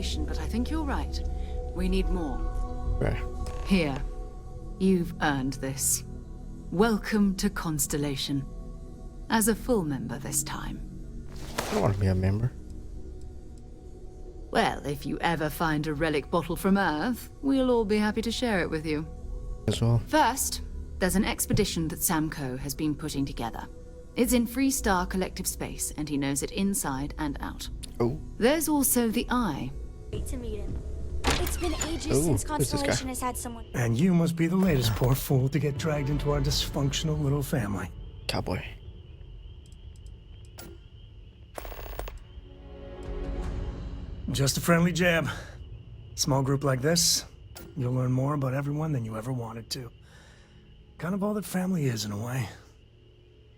information, but I think you're right. We need more. Right. Here. You've earned this. Welcome to Constellation. As a full member this time. I don't want to be a member. Well, if you ever find a relic bottle from Earth, we'll all be happy to share it with you. As well. First, there's an expedition that Samco has been putting together. It's in Freestar collective space, and he knows it inside and out. Oh. There's also the Eye. Great to meet him. It's been ages Ooh, since who's this guy? Constellation has had someone. And you must be the latest poor fool to get dragged into our dysfunctional little family. Cowboy. Just a friendly jab. Small group like this, you'll learn more about everyone than you ever wanted to. Kind of all that family is in a way.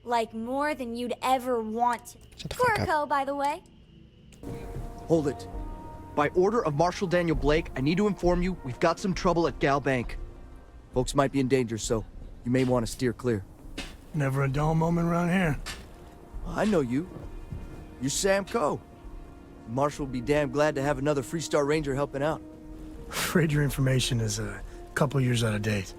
Like more than you'd ever want to. Shut the fuck up. Gorko, by the way. Hold it. By order of Marshal Daniel Blake, I need to inform you we've got some trouble at Gal Bank. Folks might be in danger, so you may want to steer clear. Never a dull moment around here. I know you. You're Sam Coe. Marshal will be damn glad to have another Freestar Ranger helping out. Afraid your information is a couple years out of date.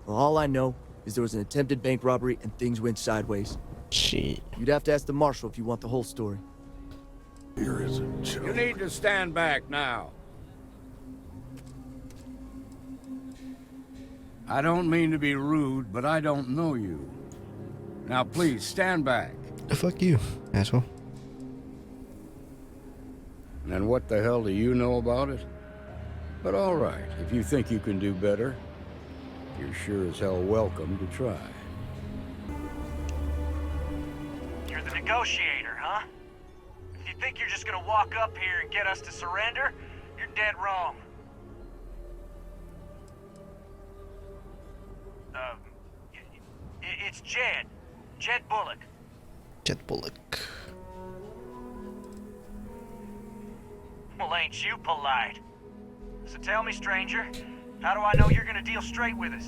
Well, all I know is there was an attempted bank robbery and things went sideways. Shit. You'd have to ask the Marshal if you want the whole story. Here is a joke. You need to stand back now. I don't mean to be rude, but I don't know you. Now please, stand back. Fuck you, asshole. And what the hell do you know about it? But all right, if you think you can do better, you're sure as hell welcome to try. You're the negotiator, huh? If you think you're just gonna walk up here and get us to surrender, you're dead wrong. It's Jed. Jed Bullock. Jet Bullock. Well, ain't you polite? So tell me, stranger, how do I know you're gonna deal straight with us?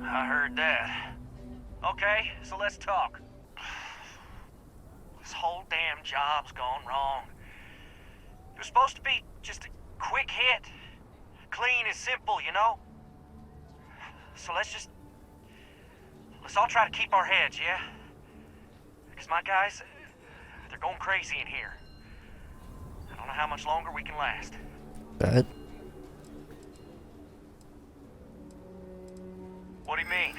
I heard that. Okay, so let's talk. This whole damn job's gone wrong. It was supposed to be just a quick hit. Clean and simple, you know? So let's all try to keep our heads, yeah? Because my guys, they're going crazy in here. I don't know how much longer we can last. Bad. What do you mean?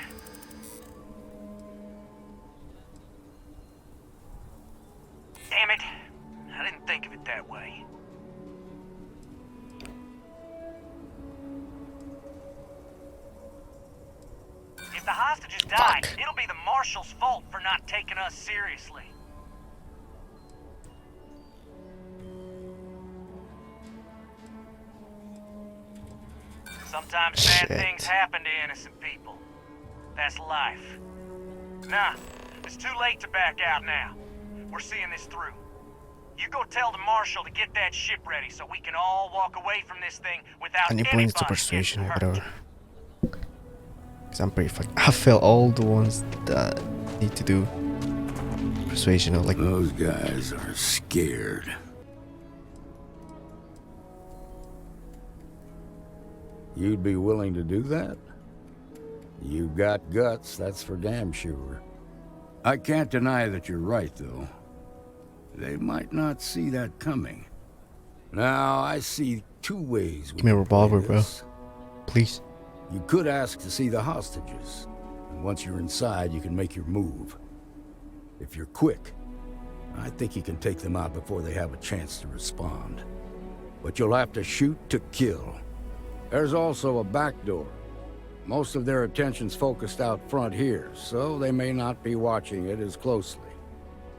Damn it. I didn't think of it that way. If the hostages die, Fuck. it'll be the Marshal's fault for not taking us seriously. Sometimes bad Shit. things happen to innocent people. That's life. Nah, it's too late to back out now. We're seeing this through. You go tell the Marshal to get that ship ready so we can all walk away from this thing without Any anybody points to getting persuasion, hurt. whatever. Cause I'm pretty fucked. I failed all the ones that need to do persuasion or like. Those guys are scared. You'd be willing to do that? You've got guts, that's for damn sure. I can't deny that you're right, though. They might not see that coming. Now, I see two ways. Give me a revolver, bro. Please. You could ask to see the hostages. And once you're inside, you can make your move. If you're quick, I think you can take them out before they have a chance to respond. But you'll have to shoot to kill. There's also a back door. Most of their attention's focused out front here, so they may not be watching it as closely.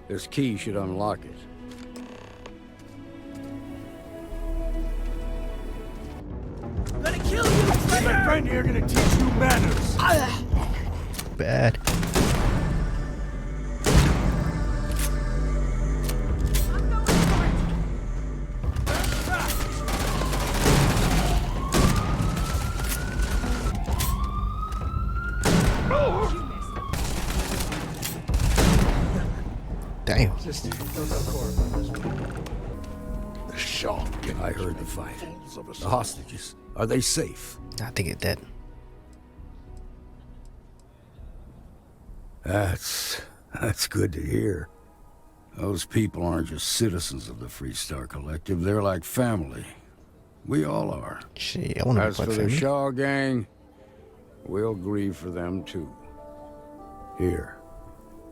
This key should unlock it. Gonna kill you! My friend here gonna teach you manners! Bad. Just don't tell Cora about this one. The Shaw. I heard the fight. The hostages. Are they safe? I think it dead. That's good to hear. Those people aren't just citizens of the Freestar Collective. They're like family. We all are. Shit, I want to As be for quite the family. Shaw gang, we'll grieve for them too. Here,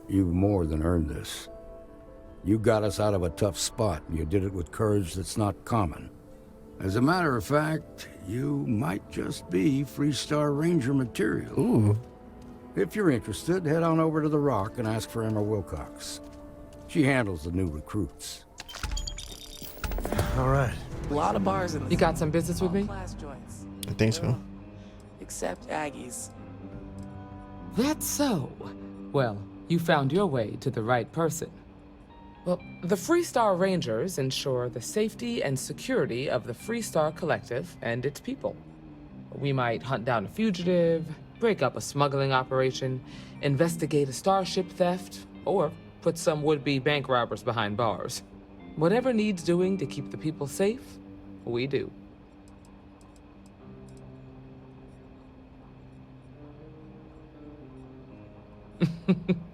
you've more than earned this. You got us out of a tough spot, and you did it with courage that's not common. As a matter of fact, you might just be Freestar Ranger material. Ooh. If you're interested, head on over to the Rock and ask for Emma Wilcox. She handles the new recruits. All right. A lot of bars in the You got some business with me? class joints. I think so. Except Aggie's. That's so. Well, you found your way to the right person. Well, the Freestar Rangers ensure the safety and security of the Freestar Collective and its people. We might hunt down a fugitive, break up a smuggling operation, investigate a starship theft, or put some would-be bank robbers behind bars. Whatever needs doing to keep the people safe, we do.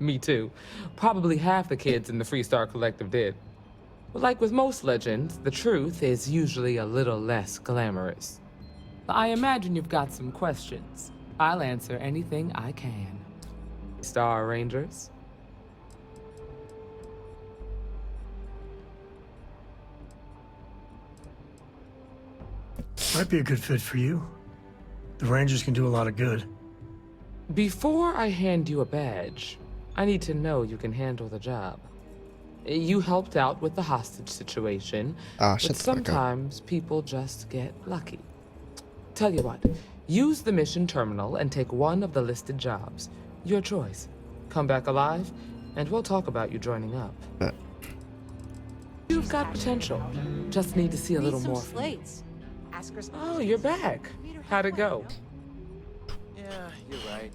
Me too. Probably half the kids in the Freestar Collective did. But like with most legends, the truth is usually a little less glamorous. I imagine you've got some questions. I'll answer anything I can. Star Rangers? Might be a good fit for you. The Rangers can do a lot of good. Before I hand you a badge, I need to know you can handle the job. You helped out with the hostage situation, Ah, but shut the fuck up. sometimes people just get lucky. Tell you what, use the mission terminal and take one of the listed jobs. Your choice. Come back alive, and we'll talk about you joining up. But You've got potential. Just need to see a little more. slates. Ask her some Oh, you're back. How'd it go? Yeah, you're right.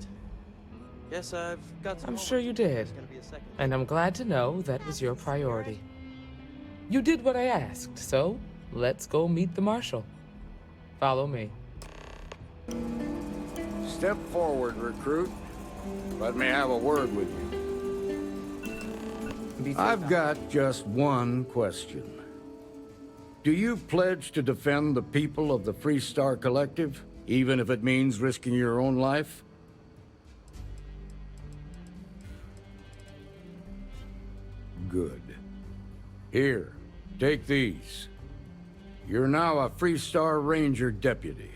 Yes, I've got some I'm sure you did. It's gonna be a second. And I'm glad to know that was your priority. You did what I asked, so let's go meet the Marshal. Follow me. Step forward, recruit. Let me have a word with you. I've got just one question. Do you pledge to defend the people of the Freestar Collective, even if it means risking your own life? Good. Here, take these. You're now a Freestar Ranger deputy.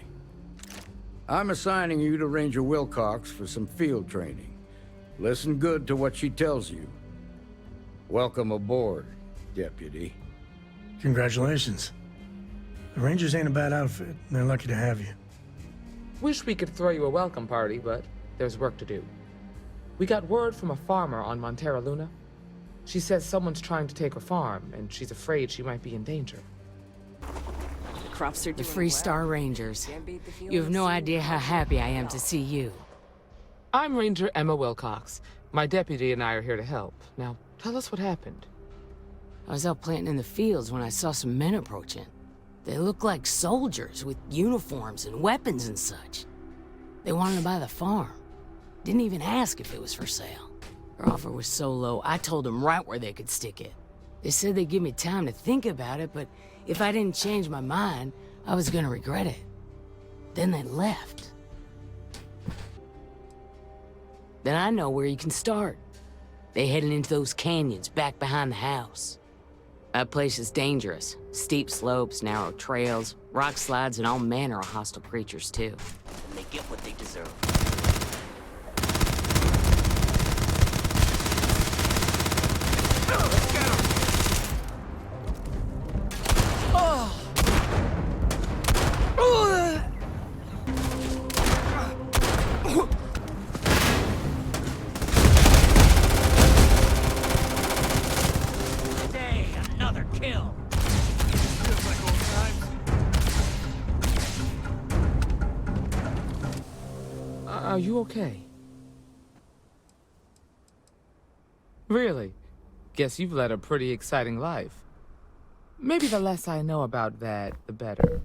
I'm assigning you to Ranger Wilcox for some field training. Listen good to what she tells you. Welcome aboard, deputy. Congratulations. The Rangers ain't a bad outfit, and they're lucky to have you. Wish we could throw you a welcome party, but there's work to do. We got word from a farmer on Montera Luna. She says someone's trying to take her farm, and she's afraid she might be in danger. Crops are The doing Freestar well. Rangers. Can't beat the feeling You have no of seeing idea how happy I am to see you. I'm Ranger Emma Wilcox. My deputy and I are here to help. Now, tell us what happened. I was out planting in the fields when I saw some men approaching. They looked like soldiers with uniforms and weapons and such. They wanted to buy the farm. Didn't even ask if it was for sale. Their offer was so low, I told them right where they could stick it. They said they'd give me time to think about it, but if I didn't change my mind, I was gonna regret it. Then they left. Then I know where you can start. They headed into those canyons back behind the house. That place is dangerous. Steep slopes, narrow trails, rock slides, and all manner of hostile creatures, too. And they get what they deserve. Hey, another kill. Feels like old times. Are you okay? Really? Guess you've led a pretty exciting life. Maybe the less I know about that, the better.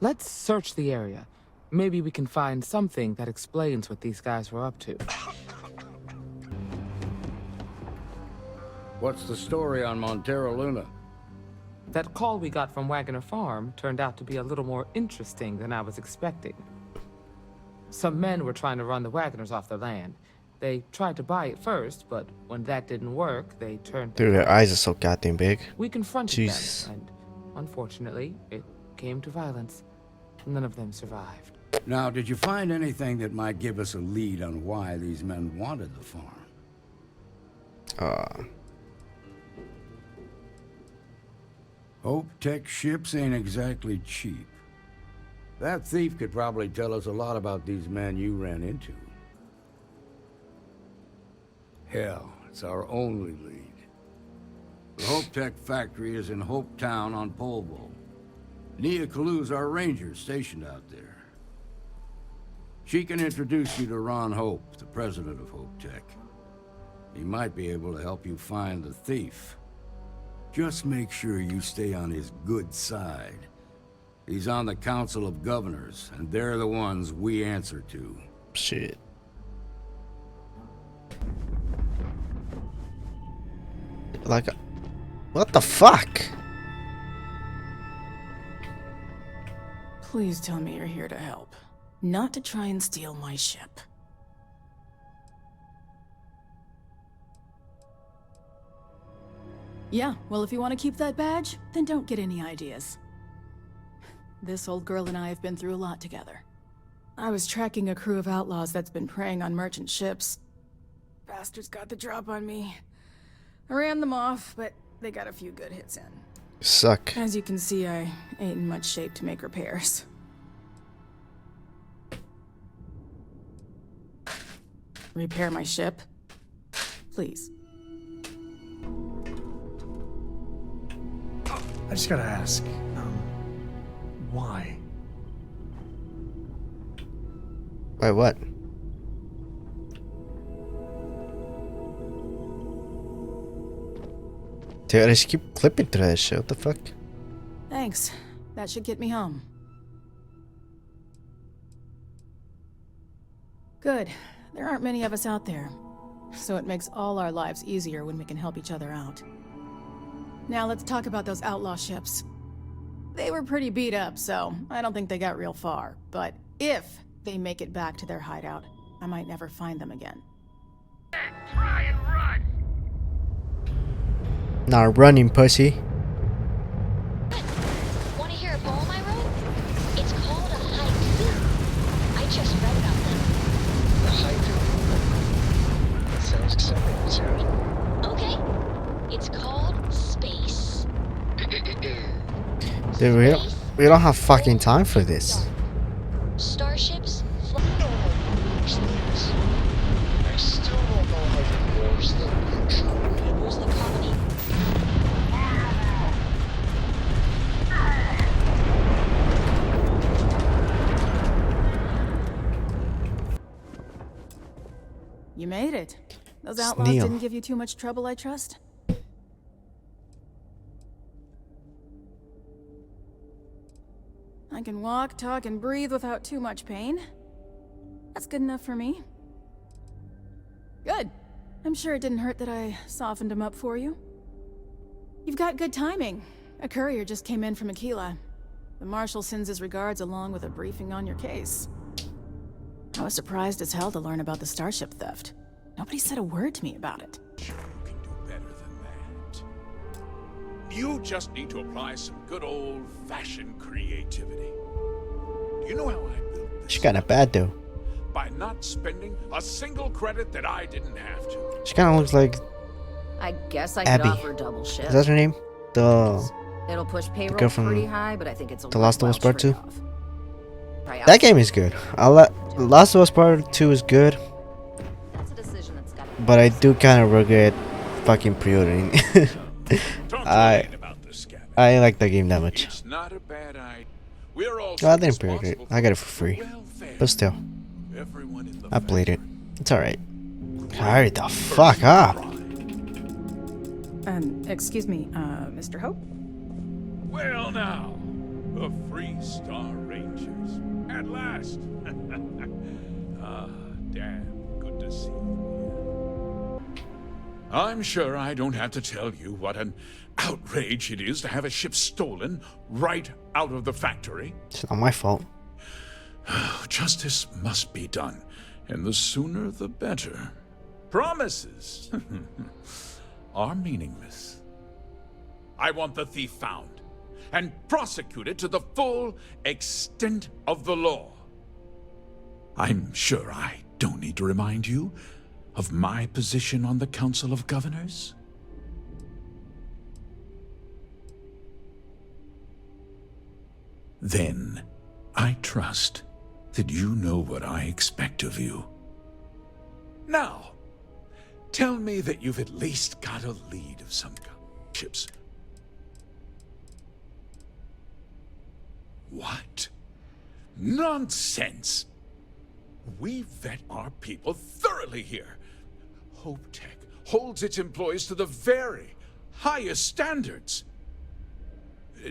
Let's search the area. Maybe we can find something that explains what these guys were up to. What's the story on Montero Luna? That call we got from Wagoner Farm turned out to be a little more interesting than I was expecting. Some men were trying to run the Wagoners off their land. They tried to buy it first, but when that didn't work, they turned... Dude, their eyes are so goddamn big. We confronted Jesus. them, and unfortunately, it came to violence. None of them survived. Now, did you find anything that might give us a lead on why these men wanted the farm? Hope Tech ships ain't exactly cheap. That thief could probably tell us a lot about these men you ran into. Hell, it's our only lead. The Hope Tech factory is in Hope Town on Polvo. Nia Kalu's our ranger stationed out there. She can introduce you to Ron Hope, the president of Hope Tech. He might be able to help you find the thief. Just make sure you stay on his good side. He's on the Council of Governors, and they're the ones we answer to. Shit. Like, what the fuck? Please tell me you're here to help, not to try and steal my ship. Yeah, well, if you want to keep that badge, then don't get any ideas. This old girl and I have been through a lot together. I was tracking a crew of outlaws that's been preying on merchant ships. Bastards got the drop on me. I ran them off, but they got a few good hits in. Suck. As you can see, I ain't in much shape to make repairs. Repair my ship? Please. I just gotta ask, why? Wait, what? Dude, I just keep clipping through that shit. What the fuck? Thanks. That should get me home. Good. There aren't many of us out there, so it makes all our lives easier when we can help each other out. Now let's talk about those outlaw ships. They were pretty beat up, so I don't think they got real far. But if they make it back to their hideout, I might never find them again. Try and run! Not running, pussy. Want to hear a poem I wrote? It's called a haiku. I just read about them. A haiku? That sounds exciting. Let's hear it. Okay. It's called Space. Dude, we don't have fucking time for this. Starships I still don't know how to use them. Where's the colony? You made it. Those outlaws Neil. didn't give you too much trouble, I trust? I can walk, talk, and breathe without too much pain. That's good enough for me. Good. I'm sure it didn't hurt that I softened him up for you. You've got good timing. A courier just came in from Aquila. The Marshal sends his regards along with a briefing on your case. I was surprised as hell to learn about the starship theft. Nobody said a word to me about it. Sure you can do better than that. You just need to apply some good old-fashioned creativity. Do you know how I built this? She kinda bad though. By not spending a single credit that I didn't have to. She kinda looks like I guess I Abby. could offer double shift. Is that her name? The It'll push payroll girl from pretty high, but I think it's a The Last of Us Part 2. trade-off. That game is good. Last of Us Part 2 is good. That's a decision that's got But I do kind of regret fucking pre-ordering. I like that game that much. It's not a bad idea. We're all Well, I didn't pre-order it. I got it for free. But still, I played it. It's alright. Hurry the fuck up. Excuse me, Mr. Hope? Well now, the Freestar Rangers. At last. Ah, damn good to see you. I'm sure I don't have to tell you what an outrage it is to have a ship stolen right out of the factory. It's not my fault. Justice must be done, and the sooner the better. Promises are meaningless. I want the thief found and prosecuted to the full extent of the law. I'm sure I don't need to remind you of my position on the Council of Governors. Then, I trust that you know what I expect of you. Now, tell me that you've at least got a lead of some kind. Ships. What? Nonsense! We vet our people thoroughly here. Hope Tech holds its employees to the very highest standards.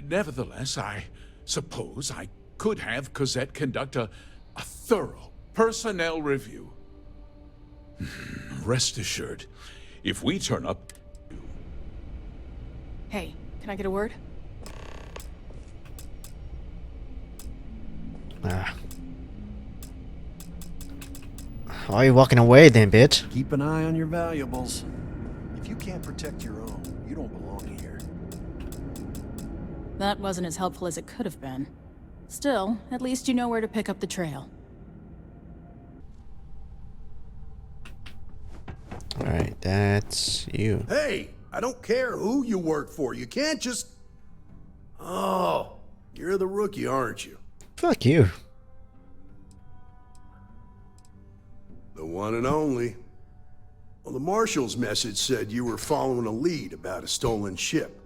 Nevertheless, I suppose I could have Cosette conduct a thorough personnel review. Rest assured, if we turn up... Hey, can I get a word? Why are you walking away then, bitch? Keep an eye on your valuables. If you can't protect your own, you don't belong here. That wasn't as helpful as it could have been. Still, at least you know where to pick up the trail. Alright, that's you. Hey, I don't care who you work for. You can't just... Oh, you're the rookie, aren't you? Fuck you. The one and only. Well, the Marshal's message said you were following a lead about a stolen ship.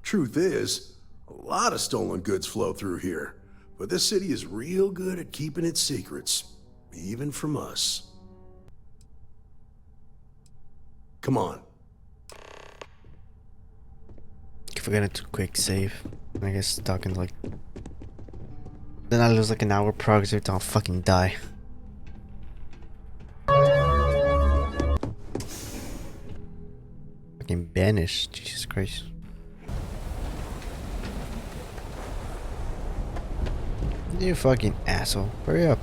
Truth is, a lot of stolen goods flow through here, but this city is real good at keeping its secrets, even from us. Come on. If we're gonna do quick save, I guess talking like... Then I lose like an hour progress if I don't fucking die. Fucking banished, Jesus Christ. You fucking asshole. Hurry up.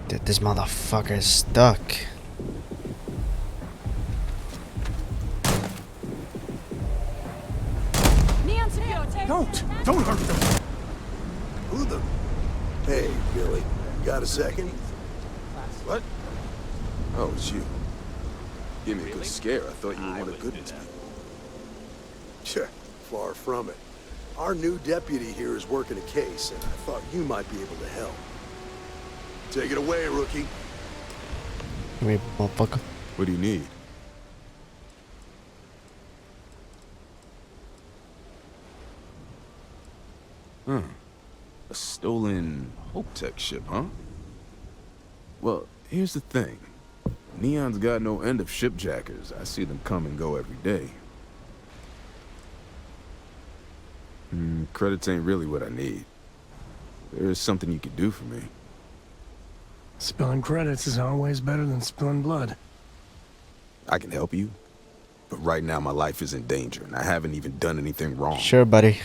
Dude, this motherfucker is stuck. Don't hurt them. Who the... Hey, Billy, got a second? What? Oh, it's you. Give me a good scare. I thought you were one of Goodman's people. Sure, far from it. Our new deputy here is working a case, and I thought you might be able to help. Take it away, rookie. Wait, motherfucker. What do you need? A stolen Hope Tech ship, huh? Well, here's the thing. Neon's got no end of shipjackers. I see them come and go every day. Credits ain't really what I need. There's something you could do for me. Spilling credits is always better than spilling blood. I can help you, but right now my life is in danger, and I haven't even done anything wrong. Sure, buddy.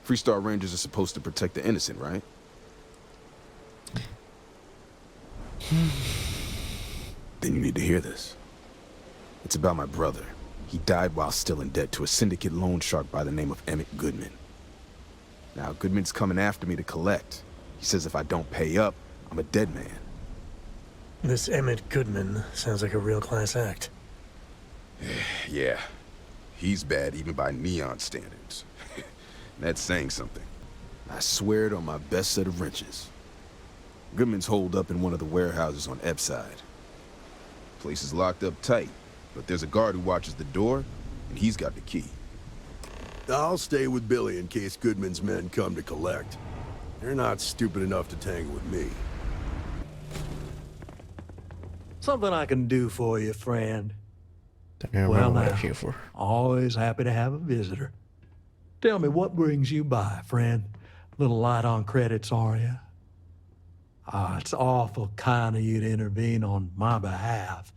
Freestar Rangers are supposed to protect the innocent, right? Then you need to hear this. It's about my brother. He died while still in debt to a syndicate loan shark by the name of Emmett Goodman. Now, Goodman's coming after me to collect. He says if I don't pay up, I'm a dead man. This Emmett Goodman sounds like a real class act. Yeah. He's bad even by Neon standards. That's saying something. I swear it on my best set of wrenches. Goodman's holed up in one of the warehouses on Epside. Place is locked up tight, but there's a guard who watches the door, and he's got the key. I'll stay with Billy in case Goodman's men come to collect. They're not stupid enough to tangle with me. Something I can do for you, friend. Don't remember what now, I'm here for. always happy to have a visitor. Tell me, what brings you by, friend? Little light on credits, are you? Ah, it's awful kind of you to intervene on my behalf,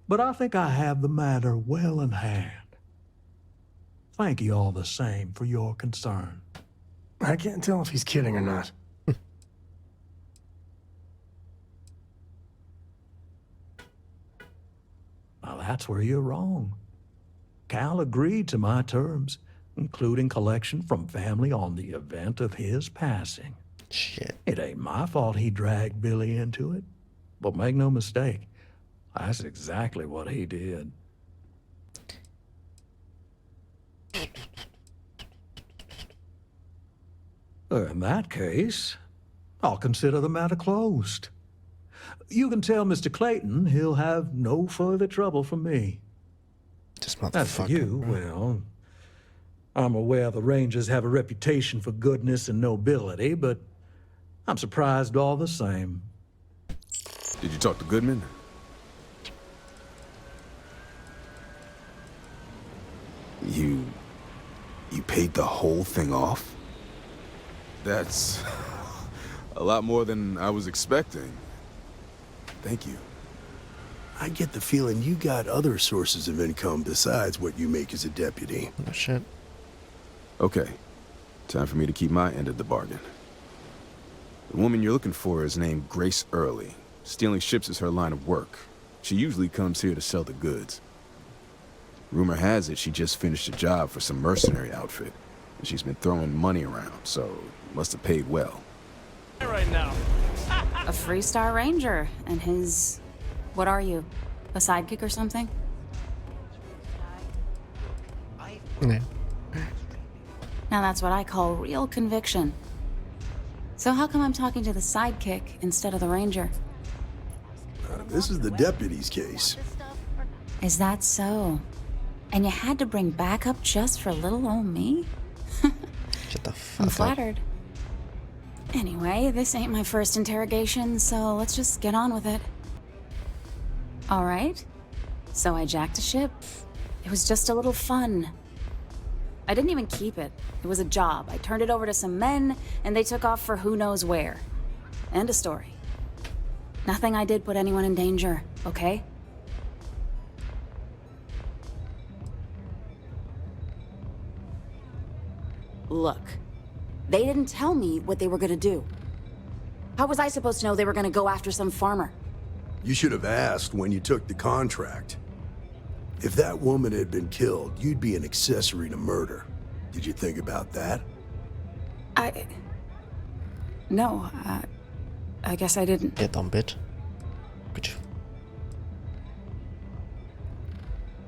but I think I have the matter well in hand. Thank you all the same for your concern. I can't tell if he's kidding or not. Now, that's where you're wrong. Cal agreed to my terms, including collection from family on the event of his passing. Shit. It ain't my fault he dragged Billy into it. But make no mistake, that's exactly what he did. In that case, I'll consider the matter closed. You can tell Mr. Clayton he'll have no further trouble from me. This motherfucker. As for you, well, I'm aware the Rangers have a reputation for goodness and nobility, but I'm surprised all the same. Did you talk to Goodman? You paid the whole thing off? That's a lot more than I was expecting. Thank you. I get the feeling you got other sources of income besides what you make as a deputy. Oh, shit. Okay. Time for me to keep my end of the bargain. The woman you're looking for is named Grace Early. Stealing ships is her line of work. She usually comes here to sell the goods. Rumor has it she just finished a job for some mercenary outfit, and she's been throwing money around, so must have paid well. Right now. A Freestar Ranger, and his... What are you? A sidekick or something? Yeah. Now that's what I call real conviction. So how come I'm talking to the sidekick instead of the Ranger? This is the deputy's case. Is that so? And you had to bring backup just for little old me? Shut the fuck I'm up. flattered. Anyway, this ain't my first interrogation, so let's just get on with it. All right. So I jacked a ship. It was just a little fun. I didn't even keep it. It was a job. I turned it over to some men, and they took off for who knows where. End of story. Nothing I did put anyone in danger, okay? Look, they didn't tell me what they were gonna do. How was I supposed to know they were gonna go after some farmer? You should have asked when you took the contract. If that woman had been killed, you'd be an accessory to murder. Did you think about that? No, I guess I didn't. Yeah, dumb bitch. Good.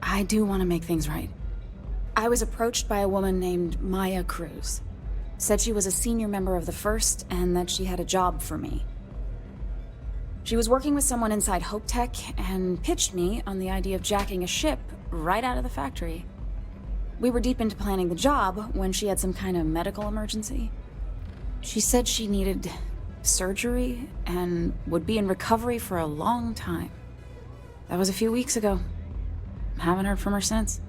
I do want to make things right. I was approached by a woman named Maya Cruz. Said she was a senior member of the First and that she had a job for me. She was working with someone inside Hope Tech and pitched me on the idea of jacking a ship right out of the factory. We were deep into planning the job when she had some kind of medical emergency. She said she needed surgery and would be in recovery for a long time. That was a few weeks ago. Haven't heard from her since.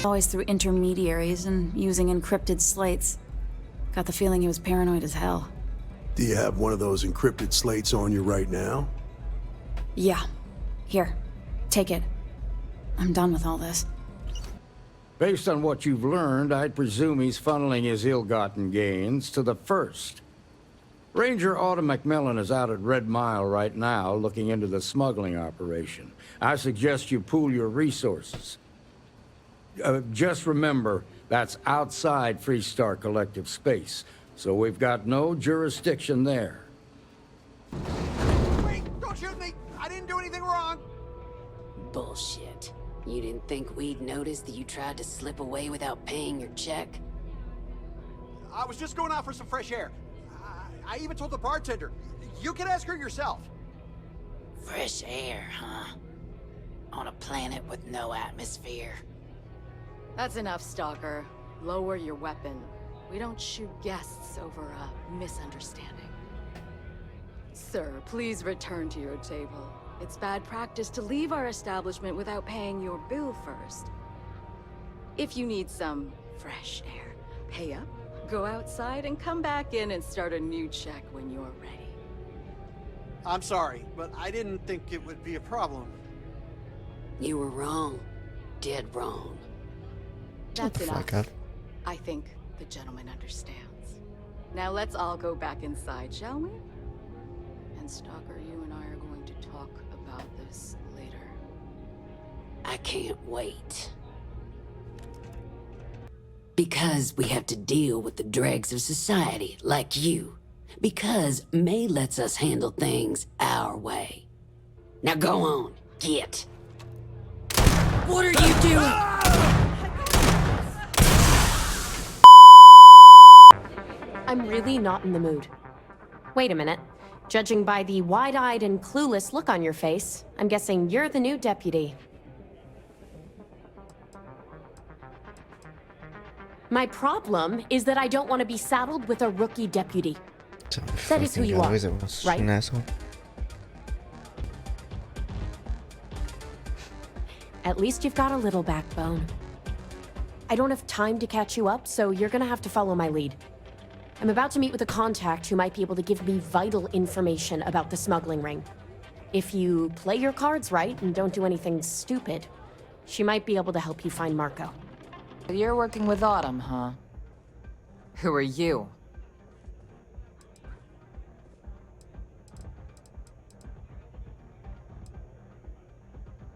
Always through intermediaries and using encrypted slates. Got the feeling he was paranoid as hell. Do you have one of those encrypted slates on you right now? Yeah. Here. Take it. I'm done with all this. Based on what you've learned, I'd presume he's funneling his ill-gotten gains to the First. Ranger Autumn McMillan is out at Red Mile right now looking into the smuggling operation. I suggest you pool your resources. Just remember, that's outside Freestar collective space, so we've got no jurisdiction there. Wait, don't shoot me! I didn't do anything wrong! Bullshit. You didn't think we'd notice that you tried to slip away without paying your check? I was just going out for some fresh air. I even told the bartender. You can ask her yourself. Fresh air, huh? On a planet with no atmosphere. That's enough, Stalker. Lower your weapon. We don't shoot guests over a misunderstanding. Sir, please return to your table. It's bad practice to leave our establishment without paying your bill first. If you need some fresh air, pay up, go outside, and come back in and start a new check when you're ready. I'm sorry, but I didn't think it would be a problem. You were wrong. Dead wrong. That's enough. Fuck up. I think the gentleman understands. Now let's all go back inside, shall we? And Stalker, you and I are going to talk about this later. I can't wait. Because we have to deal with the dregs of society, like you. Because May lets us handle things our way. Now go on, get. What are you doing? I'm really not in the mood. Wait a minute. Judging by the wide-eyed and clueless look on your face, I'm guessing you're the new deputy. My problem is that I don't want to be saddled with a rookie deputy. That is who you are, right? An asshole. At least you've got a little backbone. I don't have time to catch you up, so you're gonna have to follow my lead. I'm about to meet with a contact who might be able to give me vital information about the smuggling ring. If you play your cards right and don't do anything stupid, she might be able to help you find Marco. You're working with Autumn, huh? Who are you?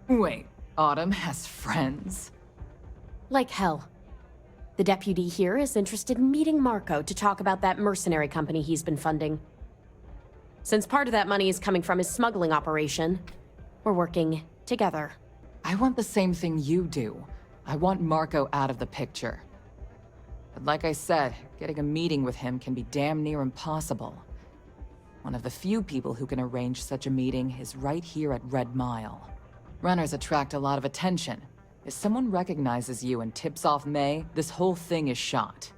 Wait, Autumn has friends? Like hell. The deputy here is interested in meeting Marco to talk about that mercenary company he's been funding. Since part of that money is coming from his smuggling operation, we're working together. I want the same thing you do. I want Marco out of the picture. But like I said, getting a meeting with him can be damn near impossible. One of the few people who can arrange such a meeting is right here at Red Mile. Runners attract a lot of attention. If someone recognizes you and tips off May, this whole thing is shot.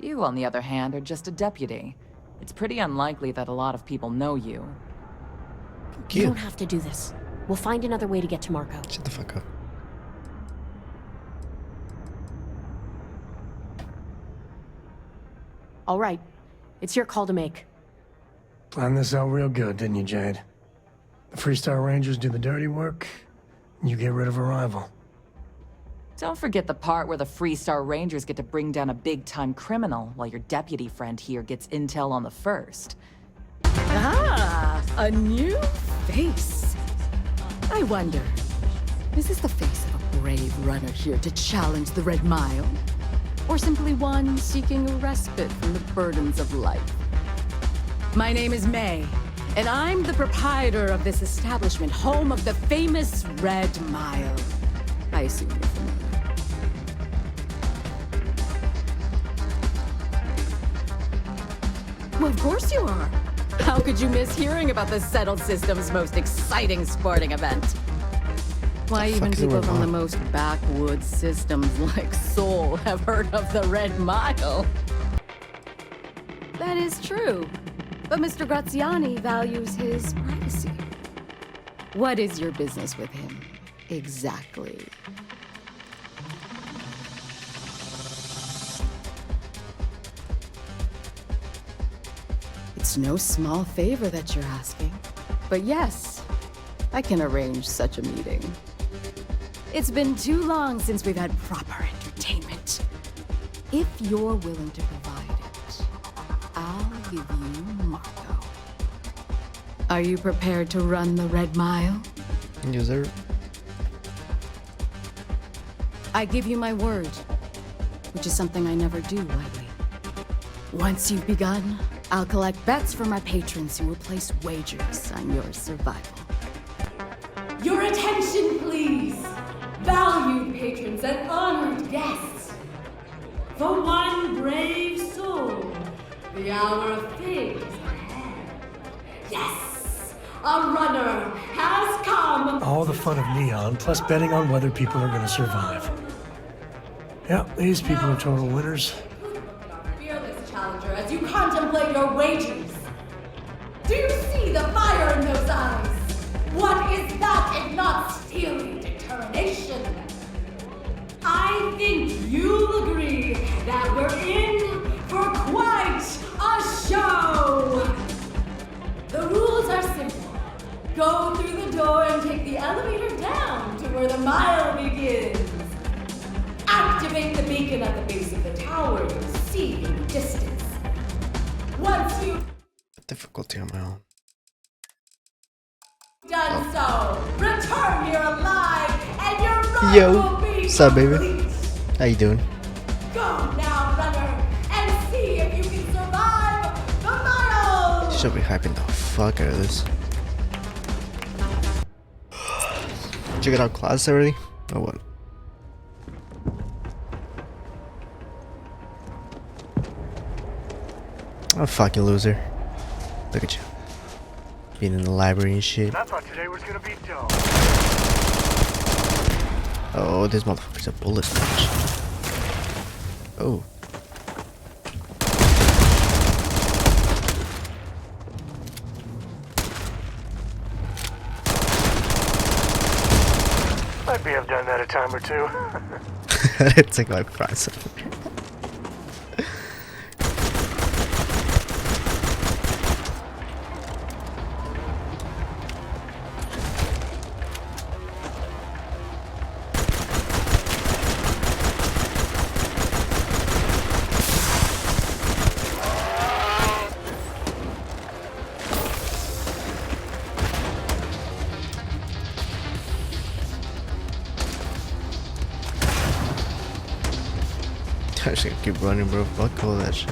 You, on the other hand, are just a deputy. It's pretty unlikely that a lot of people know you. You don't have to do this. We'll find another way to get to Marco. Shut the fuck up. All right. It's your call to make. Planned this out real good, didn't you, Jade? The Freestar Rangers do the dirty work, and you get rid of a rival. Don't forget the part where the Freestar Rangers get to bring down a big-time criminal while your deputy friend here gets intel on the first. Ah, a new face. I wonder, is this the face of a brave runner here to challenge the Red Mile? Or simply one seeking a respite from the burdens of life? My name is May, and I'm the proprietor of this establishment, home of the famous Red Mile. I assume you're familiar. Well, of course you are. How could you miss hearing about the Settled System's most exciting sporting event? Why, even people from the most backwoods systems like Seoul have heard of the Red Mile. That is true, but Mr. Graziani values his privacy. What is your business with him, exactly? It's no small favor that you're asking, but yes, I can arrange such a meeting. It's been too long since we've had proper entertainment. If you're willing to provide it, I'll give you Marco. Are you prepared to run the Red Mile? Yes, sir. I give you my word, which is something I never do lightly. Once you've begun, I'll collect bets from our patrons who will place wagers on your survival. Your attention, please! Valued patrons and honored guests! For one brave soul, the hour of fate is ahead. Yes! A runner has come! All the fun of Neon, plus betting on whether people are gonna survive. Yep, these people are total winners. Fearless challenger as you contemplate your wagers. Do you see the fire in those eyes? What is that if not steely determination? I think you'll agree that we're in for quite a show. The rules are simple. Go through the door and take the elevator down to where the mile begins. Activate the beacon at the base of the tower to see in the distance. Once you've Difficulty on my own. done so, return here alive, and your run Yo, will be what's up, baby? complete. How you doing? Go now, runner, and see if you can survive the mile. Should be hyping the fuck out of this. Check it out, class already? Or what? Oh, fucking loser. Look at you. Being in the library and shit. I thought today was gonna be dull. Oh, this motherfucker's a bullet sponge. Oh. Might be have done that a time or two. It's like my price. I should keep running, bro. Fuck all that shit.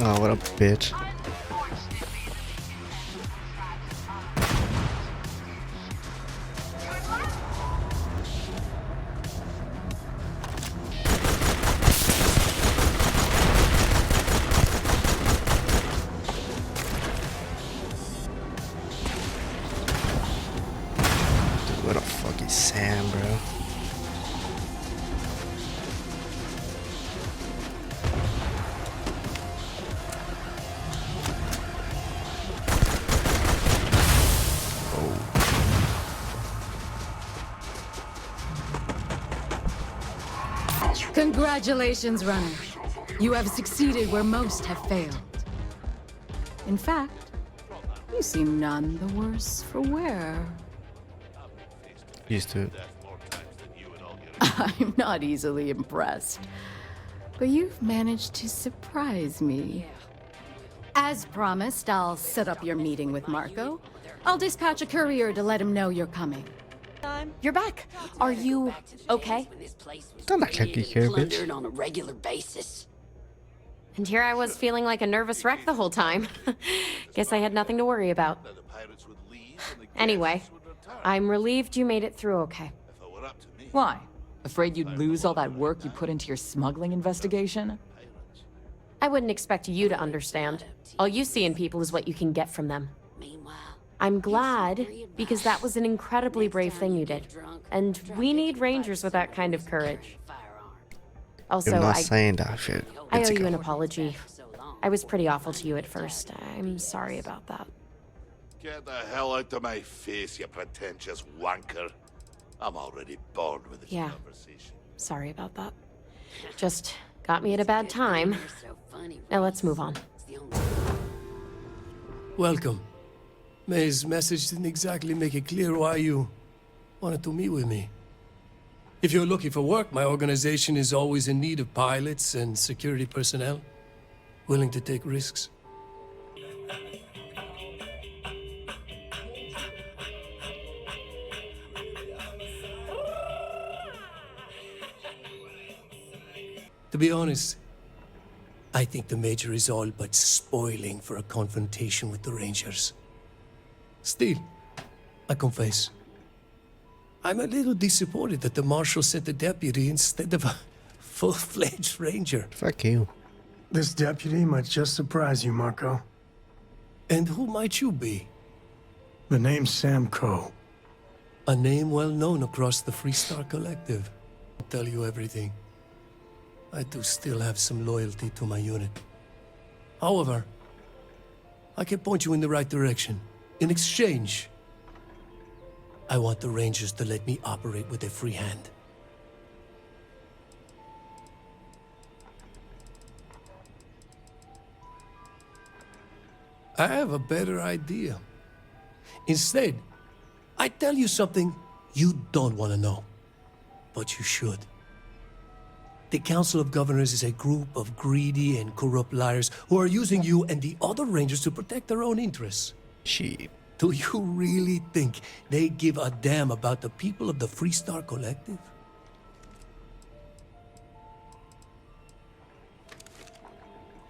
Oh, what a bitch. Dude, what a fucking Sam, bro. Congratulations, runner. You have succeeded where most have failed. In fact, you seem none the worse for wear. Used to it. I'm not easily impressed, but you've managed to surprise me. As promised, I'll set up your meeting with Marco. I'll dispatch a courier to let him know you're coming. You're back. Are you okay? Don't act like you care, bitch. Plundered on a regular basis. And here I was feeling like a nervous wreck the whole time. Guess I had nothing to worry about. Anyway, I'm relieved you made it through okay. Why? Afraid you'd lose all that work you put into your smuggling investigation? I wouldn't expect you to understand. All you see in people is what you can get from them. I'm glad, because that was an incredibly brave thing you did. And we need rangers with that kind of courage. Also, You're not saying that shit. I owe you an apology. I was pretty awful to you at first. I'm sorry about that. Get the hell out of my face, you pretentious wanker. I'm already bored with this conversation. Sorry about that. Just got me at a bad time. Now let's move on. Welcome. May's message didn't exactly make it clear why you wanted to meet with me. If you're looking for work, my organization is always in need of pilots and security personnel, willing to take risks. To be honest, I think the Major is all but spoiling for a confrontation with the Rangers. Still, I confess, I'm a little disappointed that the Marshal sent a deputy instead of a full-fledged Ranger. Fuck you. This deputy might just surprise you, Marco. And who might you be? The name's Sam Coe. A name well known across the Freestar Collective. I'll tell you everything. I do still have some loyalty to my unit. However, I can point you in the right direction. In exchange, I want the Rangers to let me operate with a free hand. I have a better idea. Instead, I tell you something you don't want to know, but you should. The Council of Governors is a group of greedy and corrupt liars who are using you and the other Rangers to protect their own interests. Shit. Do you really think they give a damn about the people of the Freestar Collective?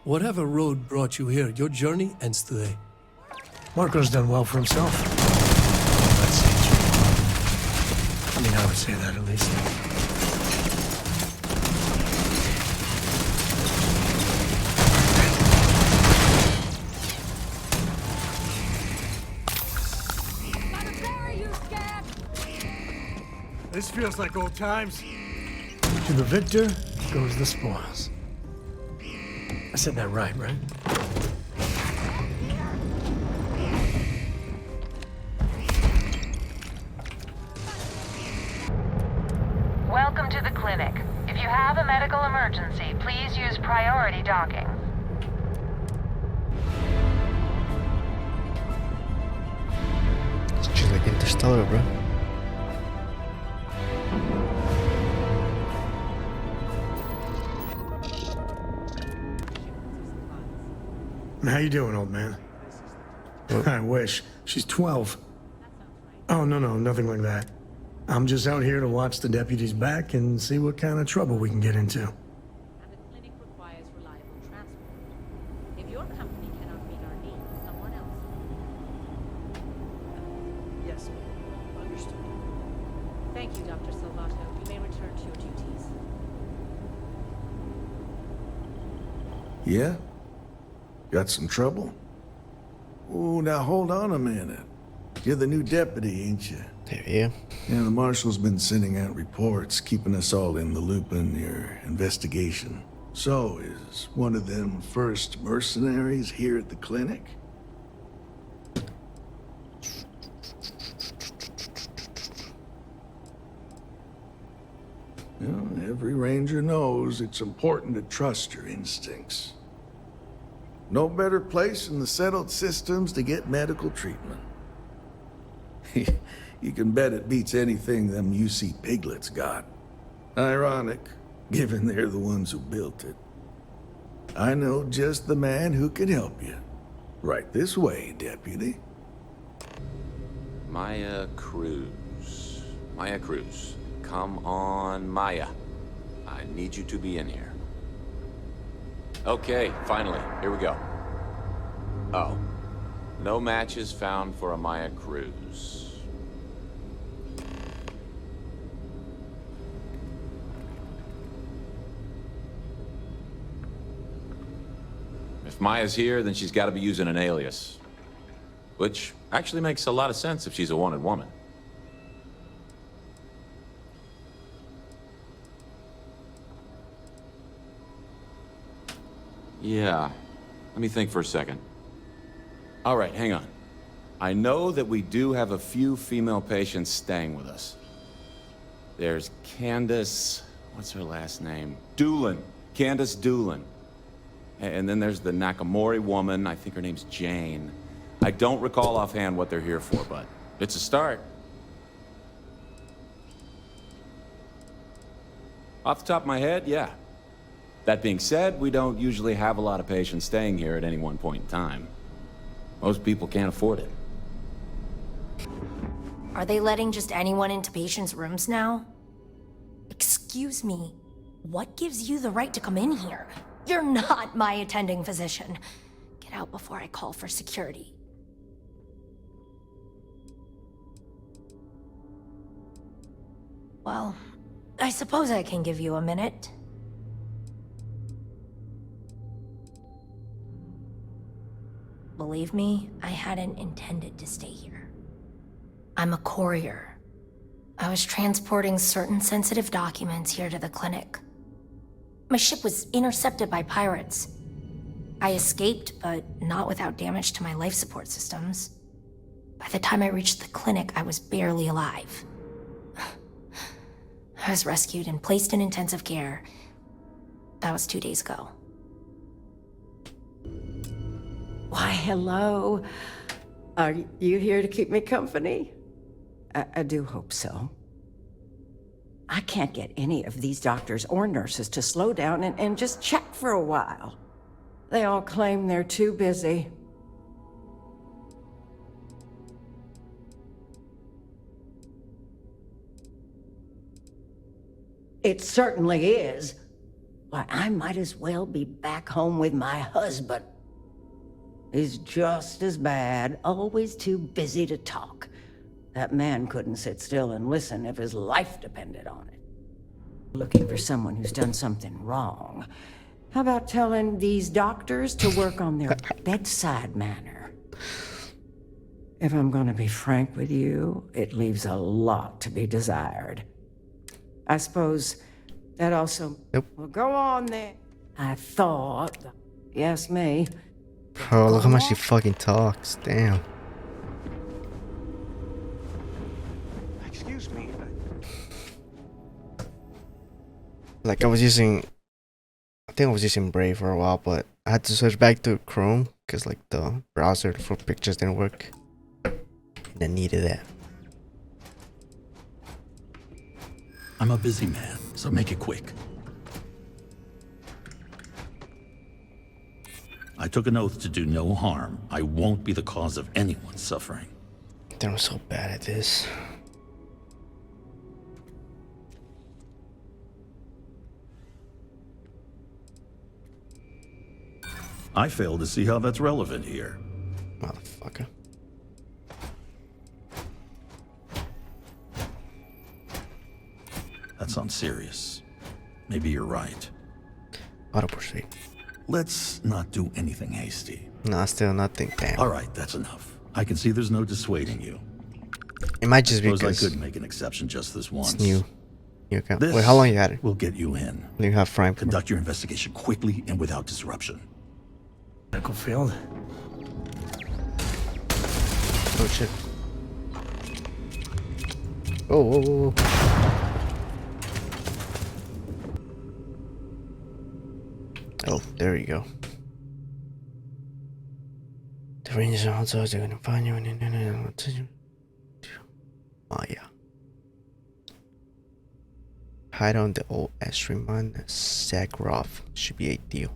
Whatever road brought you here, your journey ends today. Marco's done well for himself. Let's see. I mean, I would say that at least. This feels like old times. To the victor goes the spoils. I said that right? Welcome to the clinic. If you have a medical emergency, please use priority docking. It's just like Interstellar, bro. How you doing, old man? I wish. She's 12. Oh, no, nothing like that. I'm just out here to watch the deputy's back and see what kind of trouble we can get into. And the clinic requires reliable transport. If your company cannot meet our needs, someone else will. Yes, understood. Thank you, Dr. Salvato. You may return to your duties. Yeah? Got some trouble? Oh, now hold on a minute. You're the new deputy, ain't you? Yeah. Yeah, the Marshal's been sending out reports, keeping us all in the loop in your investigation. So, is one of them first mercenaries here at the clinic? Well, every ranger knows it's important to trust your instincts. No better place in the settled systems to get medical treatment. You can bet it beats anything them UC piglets got. Ironic, given they're the ones who built it. I know just the man who can help you. Right this way, deputy. Maya Cruz. Maya Cruz. Come on, Maya. I need you to be in here. Okay, finally, here we go. Oh, no matches found for a Maya Cruz. If Maya's here, then she's got to be using an alias. Which actually makes a lot of sense if she's a wanted woman. Yeah, let me think for a second. All right, hang on. I know that we do have a few female patients staying with us. There's Candace... what's her last name? Doolin. Candace Doolin. And then there's the Nakamori woman. I think her name's Jane. I don't recall offhand what they're here for, but it's a start. Off the top of my head, yeah. That being said, we don't usually have a lot of patients staying here at any one point in time. Most people can't afford it. Are they letting just anyone into patients' rooms now? Excuse me, what gives you the right to come in here? You're not my attending physician. Get out before I call for security. Well, I suppose I can give you a minute. Believe me, I hadn't intended to stay here. I'm a courier. I was transporting certain sensitive documents here to the clinic. My ship was intercepted by pirates. I escaped, but not without damage to my life support systems. By the time I reached the clinic, I was barely alive. I was rescued and placed in intensive care. That was 2 days ago. Why, hello. Are you here to keep me company? I do hope so. I can't get any of these doctors or nurses to slow down and just check for a while. They all claim they're too busy. It certainly is. Why, I might as well be back home with my husband. He's just as bad, always too busy to talk. That man couldn't sit still and listen if his life depended on it. Looking for someone who's done something wrong. How about telling these doctors to work on their bedside manner? If I'm gonna be frank with you, it leaves a lot to be desired. I suppose that also... Nope. Well, go on then. I thought... Yes, me. Bro, look how much she fucking talks. Damn. Excuse me. Like I was using... I think I was using Brave for a while, but I had to switch back to Chrome because like the browser for pictures didn't work. And I needed that. I'm a busy man, so make it quick. I took an oath to do no harm. I won't be the cause of anyone's suffering. I'm so bad at this. I fail to see how that's relevant here. Motherfucker. That sounds serious. Maybe you're right. Auto persuade. Let's not do anything hasty. No, still nothing. Damn. All right, that's enough. I can see there's no dissuading you. It might just be Suppose because I could make an exception just this once. it's new. You can. This Wait, how long you had it? will get you in. You have Prime. Conduct your investigation quickly and without disruption. Medical field. Oh shit. Oh, whoa, whoa, whoa. Oh, there you go. The rangers are also going to find you in. Oh, yeah. Hide on the old Estriman Zagrov should be ideal.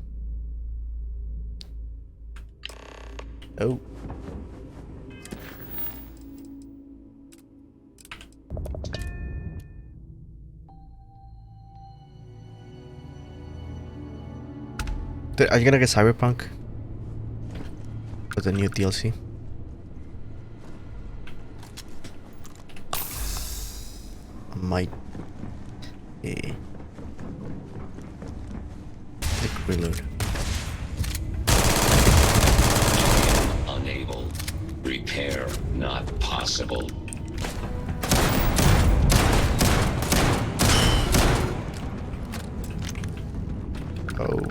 Oh. Are you gonna get Cyberpunk with the new DLC? I might. Yeah. Click reload. Unable. Repair not possible. Oh.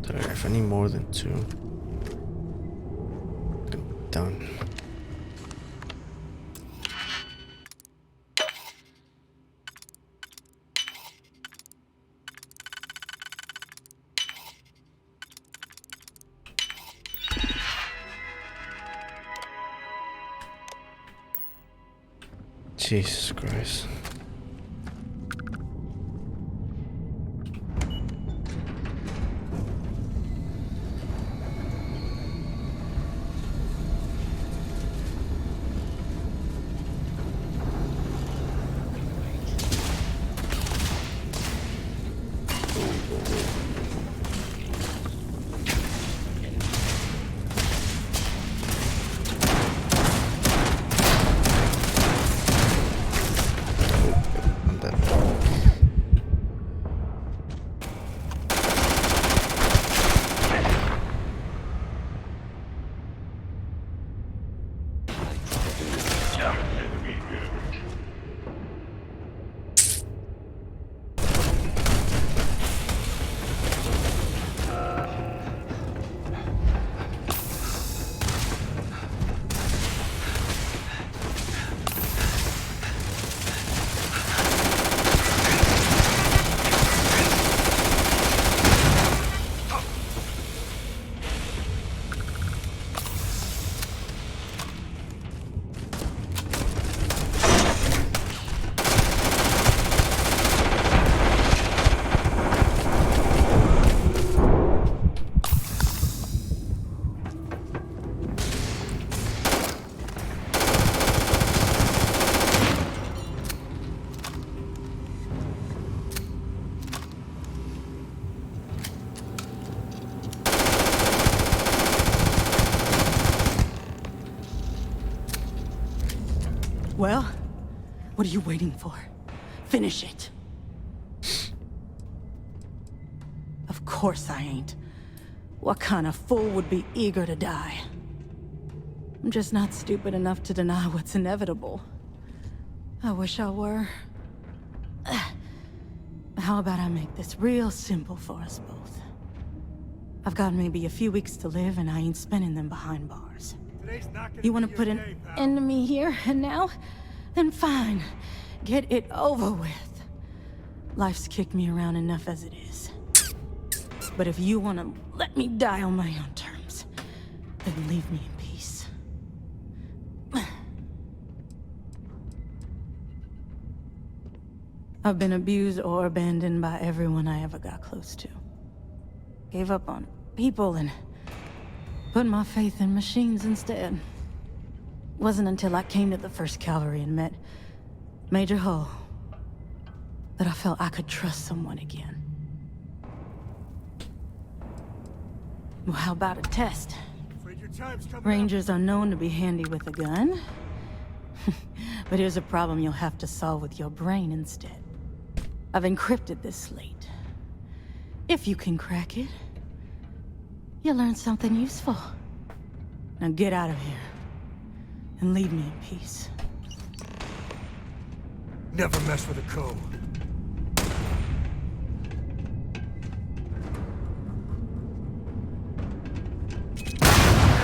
So if I need more than 2, I'm done. Jesus Christ. Well, what are you waiting for? Finish it. Of course I ain't. What kind of fool would be eager to die? I'm just not stupid enough to deny what's inevitable. I wish I were. How about I make this real simple for us both? I've got maybe a few weeks to live, and I ain't spending them behind bars. You want to put an end to me here and now? Then fine. Get it over with. Life's kicked me around enough as it is. But if you want to let me die on my own terms, then leave me in peace. I've been abused or abandoned by everyone I ever got close to. Gave up on people and put my faith in machines instead. Wasn't until I came to the 1st Cavalry and met Major Hull that I felt I could trust someone again. Well, how about a test? Rangers are known to be handy with a gun. But here's a problem you'll have to solve with your brain instead. I've encrypted this slate. If you can crack it, you'll learn something useful. Now get out of here and leave me in peace. Never mess with a code.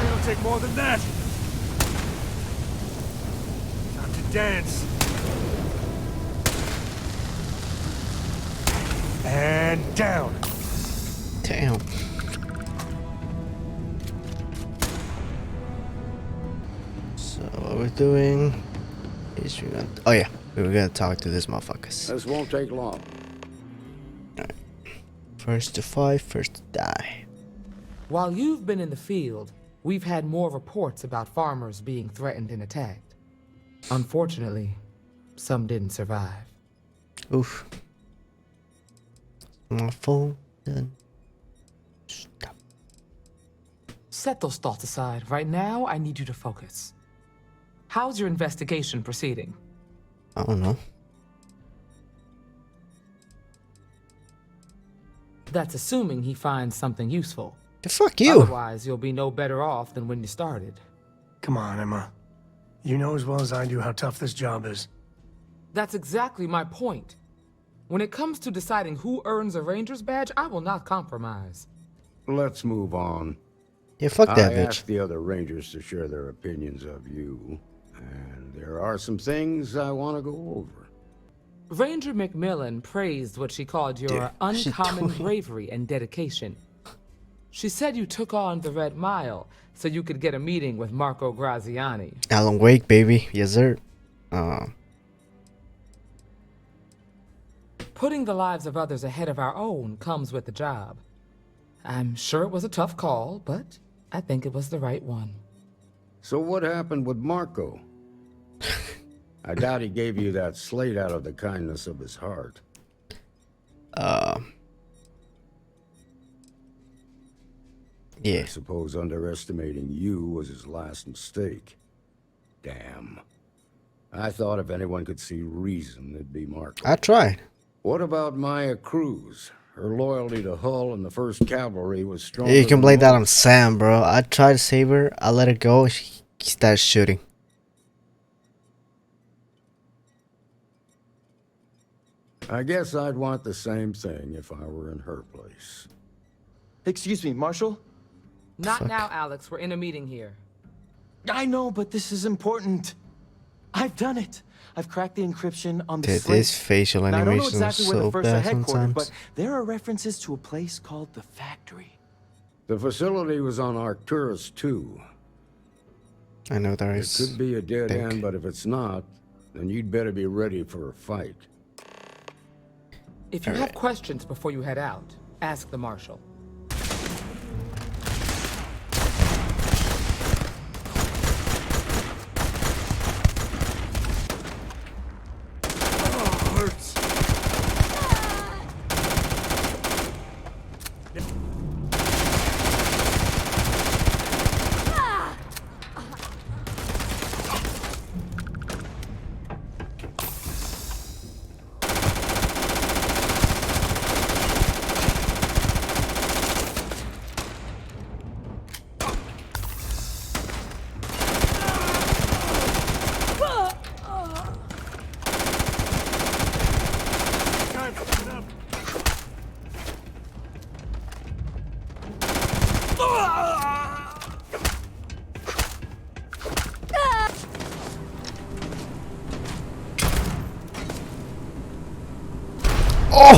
It'll take more than that. Time to dance. And down. Damn. So what we're doing is we're gonna... Oh yeah, we were gonna talk to this motherfuckers. This won't take long. Alright. First to fight, first to die. While you've been in the field, we've had more reports about farmers being threatened and attacked. Unfortunately, some didn't survive. Oof. My phone done. Stop. Set those thoughts aside. Right now, I need you to focus. How's your investigation proceeding? I don't know. That's assuming he finds something useful. Fuck you. Otherwise, you'll be no better off than when you started. Come on, Emma. You know as well as I do how tough this job is. That's exactly my point. When it comes to deciding who earns a Ranger's badge, I will not compromise. let's move on. Yeah, fuck that I bitch. asked the other Rangers to share their opinions of you, and there are some things I want to go over. Ranger McMillan praised what she called your uncommon bravery and dedication. She said you took on the Red Mile so you could get a meeting with Marco Graziani. Alan Wake, baby. Yes, sir. Putting the lives of others ahead of our own comes with the job. I'm sure it was a tough call, but I think it was the right one. So what happened with Marco? I doubt he gave you that slate out of the kindness of his heart. Yeah. I suppose underestimating you was his last mistake. Damn. I thought if anyone could see reason, it'd be Marco. I tried. What about Maya Cruz? Her loyalty to Hull and the 1st Cavalry was strong. You can blame that on Sam, bro. I tried to save her. I let it go. She started shooting. I guess I'd want the same thing if I were in her place. Excuse me, Marshal? Not now, Alex. We're in a meeting here. I know, but this is important. I've done it. I've cracked the encryption on the Dude, slate. this facial Now, I don't know animation exactly is where so the First are bad headquartered, sometimes. but there are references to a place called the Factory. The facility was on Arcturus 2. I know there It is. could be a dead end, but if it's not, then you'd better be ready for a fight. If you have questions before you head out, ask the Marshal.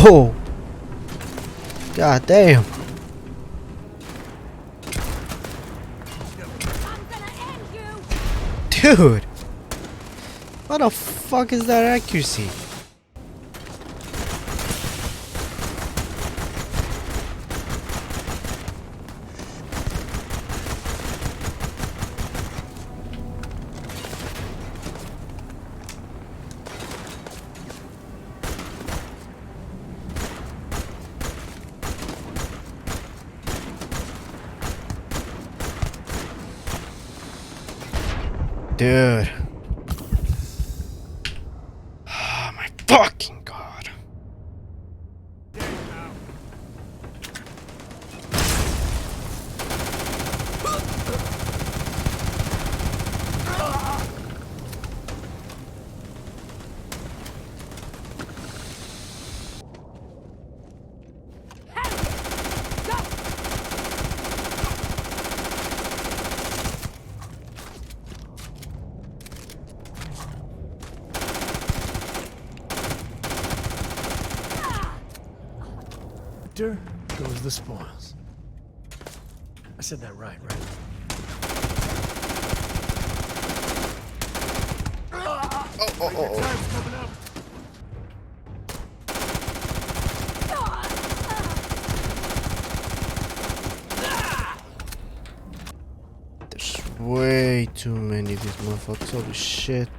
Oh! God damn. Dude! What the fuck is that accuracy? Dude. Oh my fucking god. Goes the spoils. I said that right? There's way too many of these motherfuckers. Holy shit.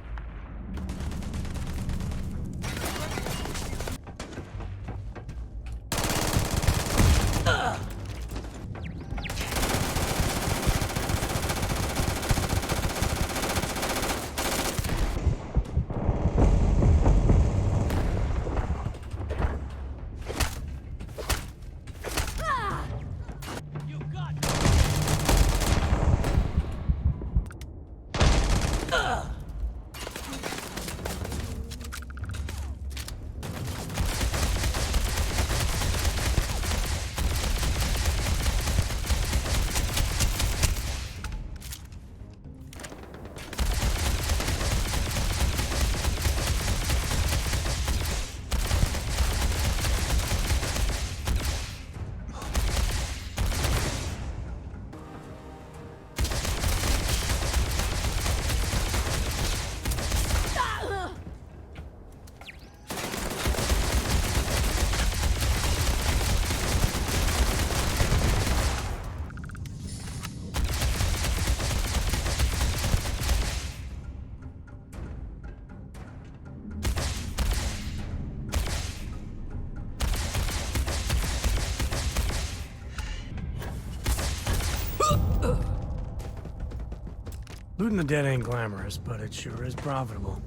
Looting the dead ain't glamorous, but it sure is profitable.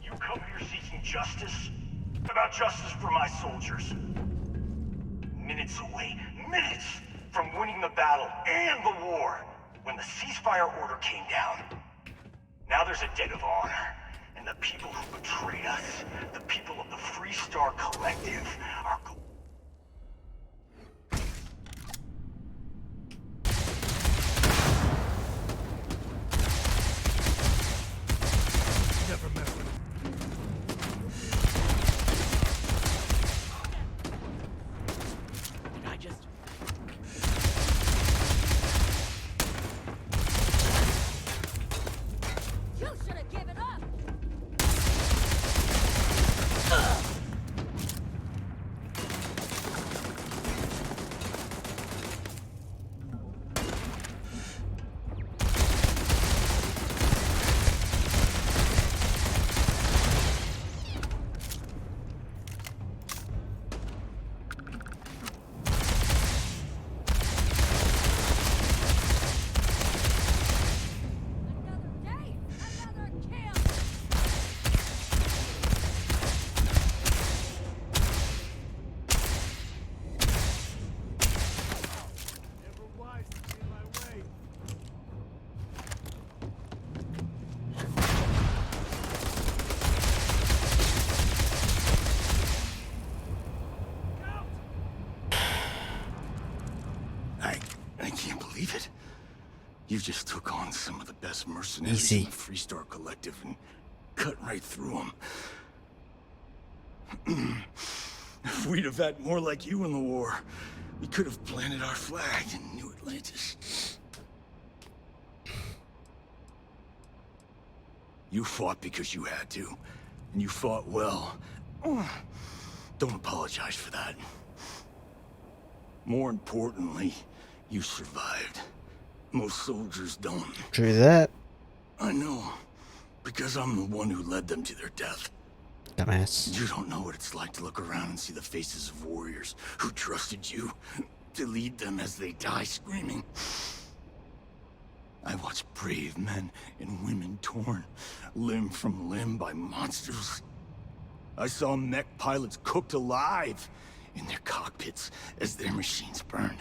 You come here seeking justice? About justice for my soldiers. Minutes away, minutes from winning the battle and the war, when the ceasefire order came down. Now there's a debt of honor, and the people who betrayed us, the people of the Freestar Collective, are Never met with him. I just... You should have given up! I can't believe it. You just took on some of the best mercenaries in the Freestar Collective and cut right through them. If we'd have had more like you in the war, we could have planted our flag in New Atlantis. You fought because you had to, and you fought well. Don't apologize for that. More importantly, you survived. Most soldiers don't. True that. I know, because I'm the one who led them to their death. Dumbass. You don't know what it's like to look around and see the faces of warriors who trusted you to lead them as they die screaming. I watched brave men and women torn limb from limb by monsters. I saw mech pilots cooked alive in their cockpits as their machines burned.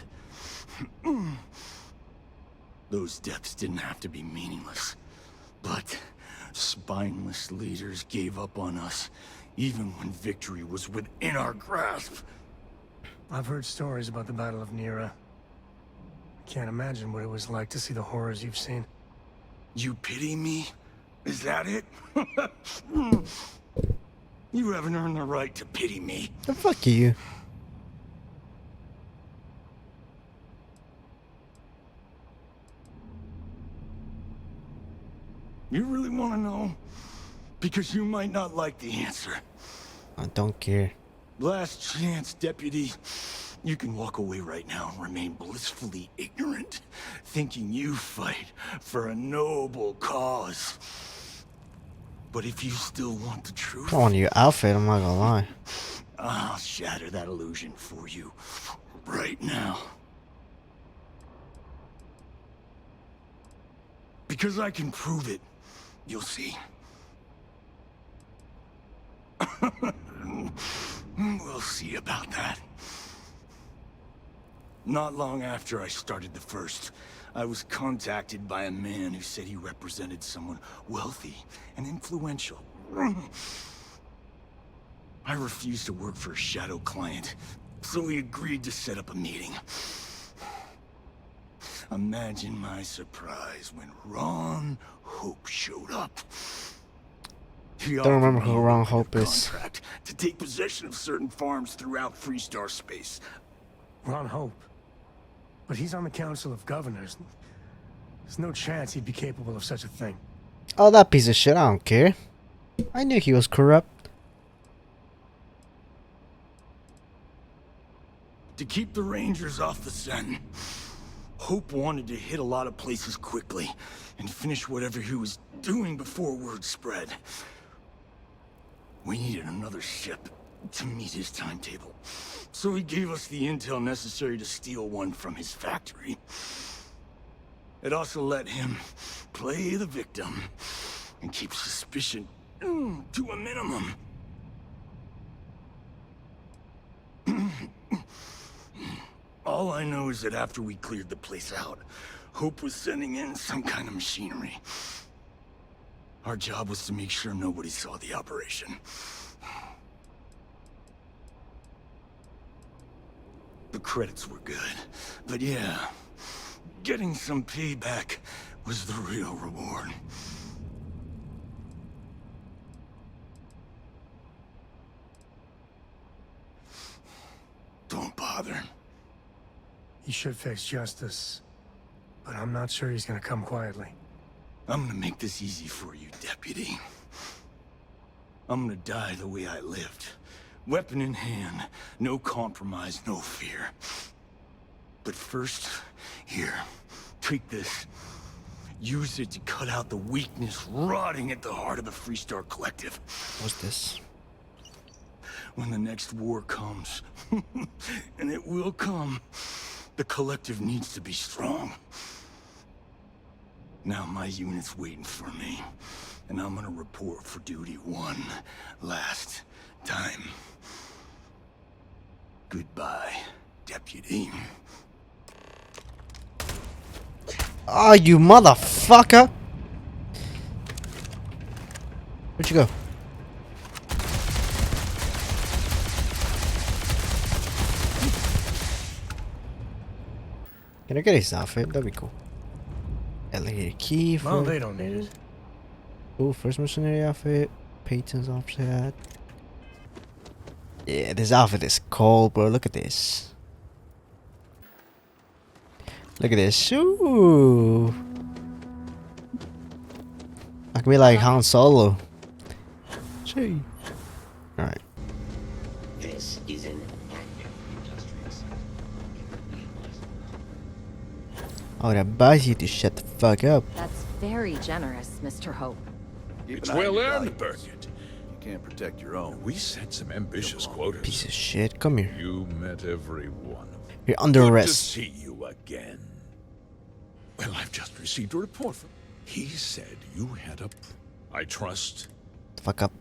Those deaths didn't have to be meaningless, but spineless leaders gave up on us, even when victory was within our grasp. I've heard stories about the Battle of Nira. I can't imagine what it was like to see the horrors you've seen. You pity me? Is that it? You haven't earned the right to pity me. The fuck you. You really want to know? Because you might not like the answer. I don't care. Last chance, Deputy. You can walk away right now and remain blissfully ignorant, thinking you fight for a noble cause. But if you still want the truth... On your outfit, I'm not gonna lie. I'll shatter that illusion for you right now. Because I can prove it. You'll see. We'll see about that. Not long after I started the First, I was contacted by a man who said he represented someone wealthy and influential. I refused to work for a shadow client, so we agreed to set up a meeting. Imagine my surprise when Ron Hope showed up. He Don't remember who Ron Hope is. Contract to take possession of certain farms throughout Freestar space. Ron Hope? But he's on the Council of Governors. There's no chance he'd be capable of such a thing. Oh, that piece of shit, I don't care. I knew he was corrupt. To keep the Rangers off the scent, Hope wanted to hit a lot of places quickly and finish whatever he was doing before word spread. We needed another ship to meet his timetable, so he gave us the intel necessary to steal one from his factory. It also let him play the victim and keep suspicion to a minimum. All I know is that after we cleared the place out, Hope was sending in some kind of machinery. Our job was to make sure nobody saw the operation. The credits were good, but yeah, getting some payback was the real reward. Don't bother. He should face justice, but I'm not sure he's gonna come quietly. I'm gonna make this easy for you, Deputy. I'm gonna die the way I lived. Weapon in hand, no compromise, no fear. But first, here, take this. Use it to cut out the weakness rotting at the heart of the Freestar Collective. What's this? When the next war comes, and it will come, the Collective needs to be strong. Now my unit's waiting for me, and I'm gonna report for duty one last time. Goodbye, Deputy. Oh, you motherfucker! Where'd you go? Can I get his outfit? That'd be cool. Alligator key. Well, they don't need it. Ooh, first mercenary outfit. Peyton's offset. Yeah, this outfit is cold, bro. Look at this. Look at this. Ooh. I can be like Han Solo. Gee. Alright. This is an active industries. I would advise you to shut the fuck up. That's very generous, Mr. Hope. It's well earned, Burkett. You can't protect your own. We set some ambitious quotas. Piece of shit. Come here. You met every one of them. You're under Good arrest. to see you again. Well, I've just received a report from... He said you had a... I trust... Fuck up.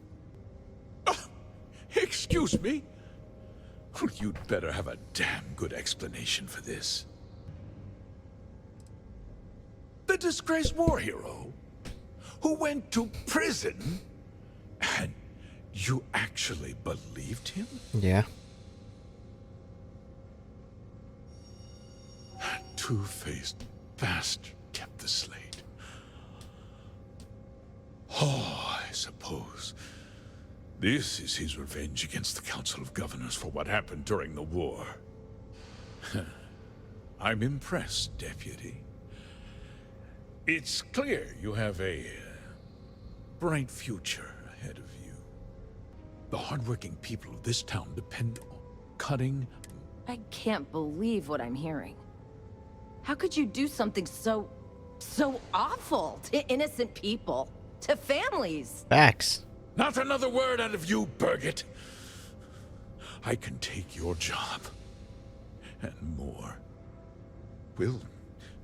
Excuse me? Well, you'd better have a damn good explanation for this. The disgraced war hero who went to prison, and you actually believed him? Yeah. That two-faced bastard kept the slate. Oh, I suppose this is his revenge against the Council of Governors for what happened during the war. I'm impressed, Deputy. It's clear you have a bright future ahead of you. The hardworking people of this town depend on cutting... I can't believe what I'm hearing. How could you do something so awful to innocent people, to families? Facts. Not another word out of you, Burgett. I can take your job. And more. We'll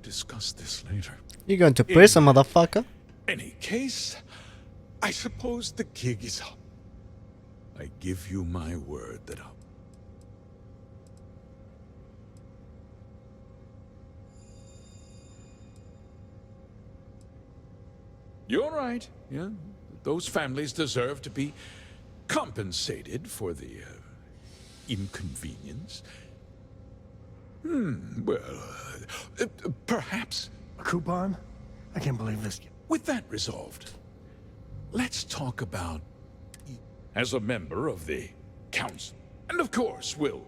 discuss this later. You're going to prison, motherfucker. Any case, I suppose the gig is up. I give you my word that I'll... You're right, yeah. Those families deserve to be compensated for the inconvenience. Well, perhaps... A coupon? I can't believe this. With that resolved, let's talk about... as a member of the council. And of course, we'll...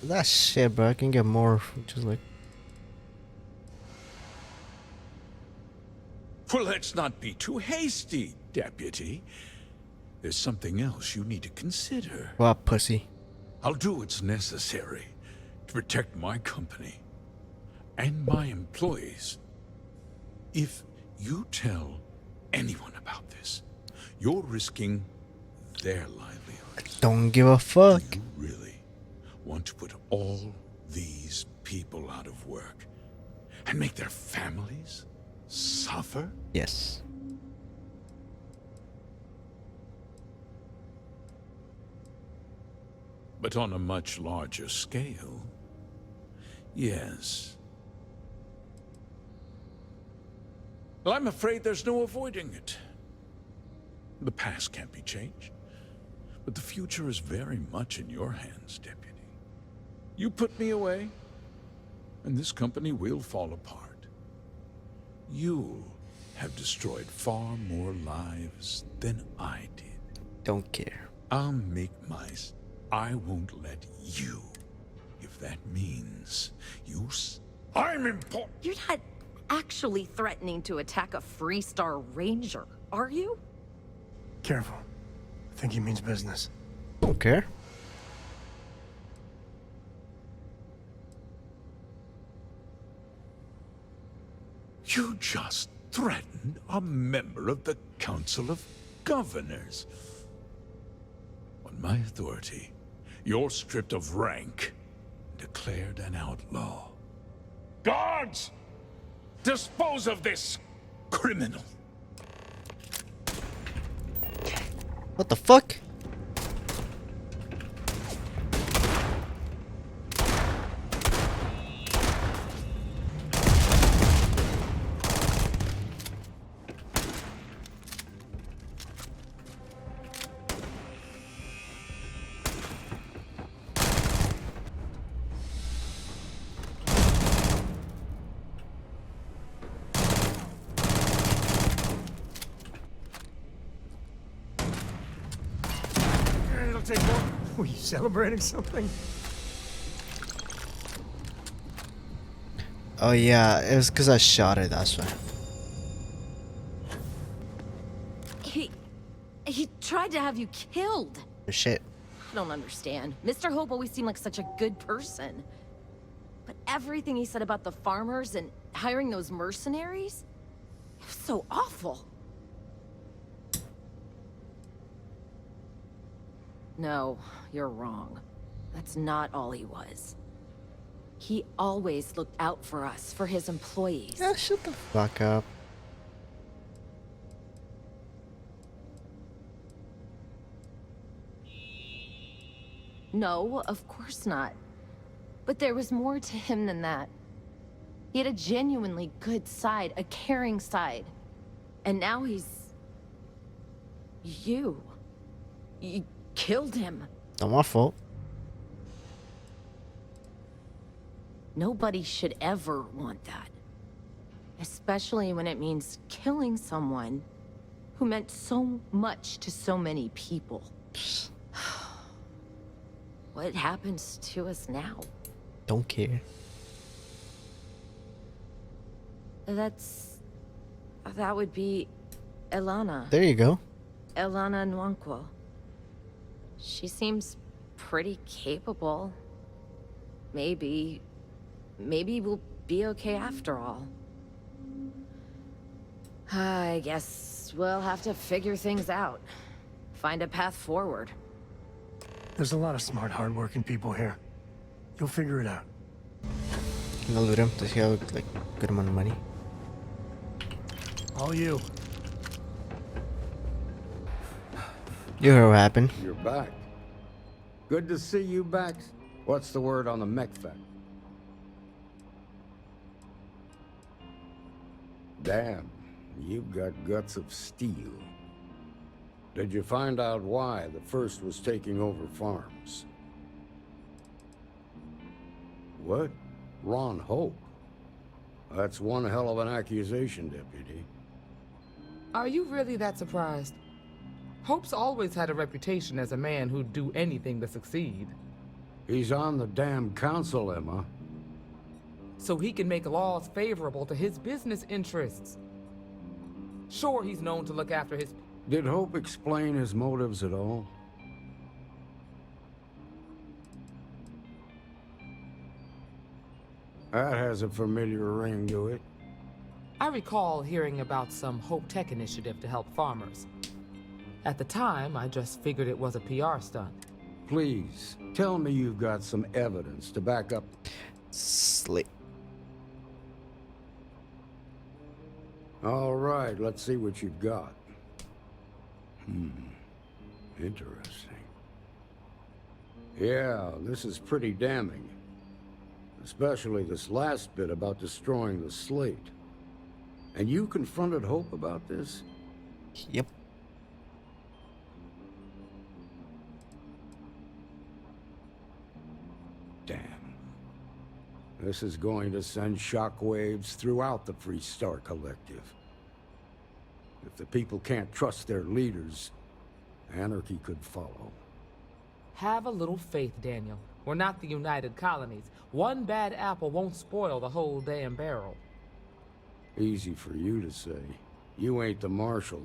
That shit, bro. I can get more. Just like. Well, let's not be too hasty, Deputy. There's something else you need to consider. What, pussy? I'll do what's necessary to protect my company and my employees. If you tell anyone about this, you're risking their livelihood. Don't give a fuck. Do you really want to put all these people out of work and make their families suffer? Yes. But on a much larger scale, yes. Well, I'm afraid there's no avoiding it. The past can't be changed, but the future is very much in your hands, Deputy. You put me away, and this company will fall apart. You'll have destroyed far more lives than I did. Don't care. I'll make my... I won't let you, if that means you... I'm important. You're not actually threatening to attack a Freestar Ranger, are you? Careful. I think he means business. Don't care. You just threatened a member of the Council of Governors. On my authority, you're stripped of rank, declared an outlaw. Guards! Dispose of this criminal! What the fuck? Take more. Were you celebrating something? Oh yeah, it was because I shot it, that's why. He tried to have you killed. Shit. I don't understand. Mr. Hope always seemed like such a good person. But everything he said about the farmers and hiring those mercenaries, it was so awful. No, you're wrong. That's not all he was. He always looked out for us, for his employees. Yeah, shut the fuck up. No, of course not. But there was more to him than that. He had a genuinely good side, a caring side. And now he's... You killed him. Not my fault. Nobody should ever want that. Especially when it means killing someone who meant so much to so many people. What happens to us now? Don't care. That would be Elana. There you go. Elana Nwankwo. She seems pretty capable. Maybe we'll be okay after all. I guess we'll have to figure things out. Find a path forward. There's a lot of smart, hard-working people here. You'll figure it out. Can I loot him? Does he have like good amount of money? All you. You heard what happened. You're back. Good to see you back. What's the word on the mech thing? Damn, you've got guts of steel. Did you find out why the First was taking over farms? What? Ron Hope? That's one hell of an accusation, Deputy. Are you really that surprised? Hope's always had a reputation as a man who'd do anything to succeed. He's on the damn council, Emma. So he can make laws favorable to his business interests. Sure, he's known to look after his... Did Hope explain his motives at all? That has a familiar ring to it. I recall hearing about some Hope Tech initiative to help farmers. At the time, I just figured it was a PR stunt. Please, tell me you've got some evidence to back up. Slick. All right, let's see what you've got. Interesting. Yeah, this is pretty damning. Especially this last bit about destroying the slate. And you confronted Hope about this? Yep. Damn. This is going to send shockwaves throughout the Freestar Collective. If the people can't trust their leaders, anarchy could follow. Have a little faith, Daniel. We're not the United Colonies. One bad apple won't spoil the whole damn barrel. Easy for you to say. You ain't the marshal.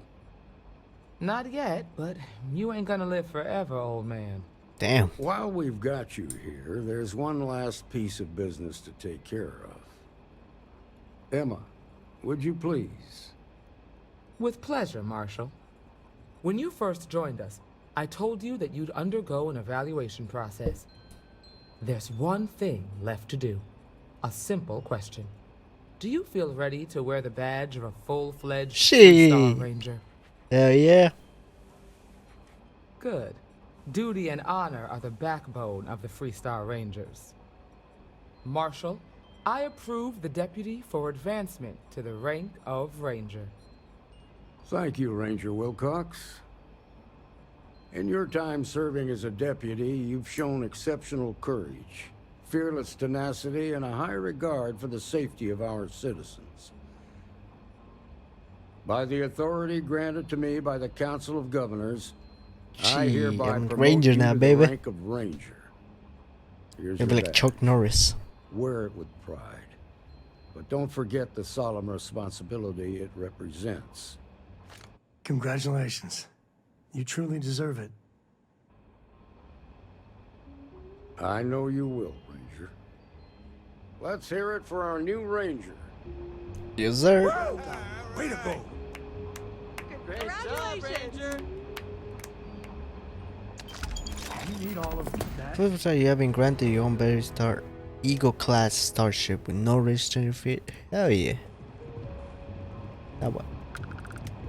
Not yet, but you ain't gonna live forever, old man. Damn. While we've got you here, there's one last piece of business to take care of. Emma, would you please? With pleasure, Marshal. When you first joined us, I told you that you'd undergo an evaluation process. There's one thing left to do. A simple question. Do you feel ready to wear the badge of a full-fledged Freestar Ranger? Hell yeah. Good. Duty and honor are the backbone of the Freestar Rangers. Marshal, I approve the deputy for advancement to the rank of Ranger. Thank you, Ranger Wilcox. In your time serving as a deputy, you've shown exceptional courage, fearless tenacity, and a high regard for the safety of our citizens. By the authority granted to me by the Council of Governors, I hereby I'm promote Ranger you now, to baby. the rank of Ranger. Here's You'll your be like badge. Chuck Norris. Wear it with pride. But don't forget the solemn responsibility it represents. Congratulations. You truly deserve it. I know you will, Ranger. Let's hear it for our new Ranger. Yes, sir. Way to go. Great job, Ranger. You need all of that. First time you have been granted your own very star Eagle-class starship with no restraint feet. Hell yeah. Now what?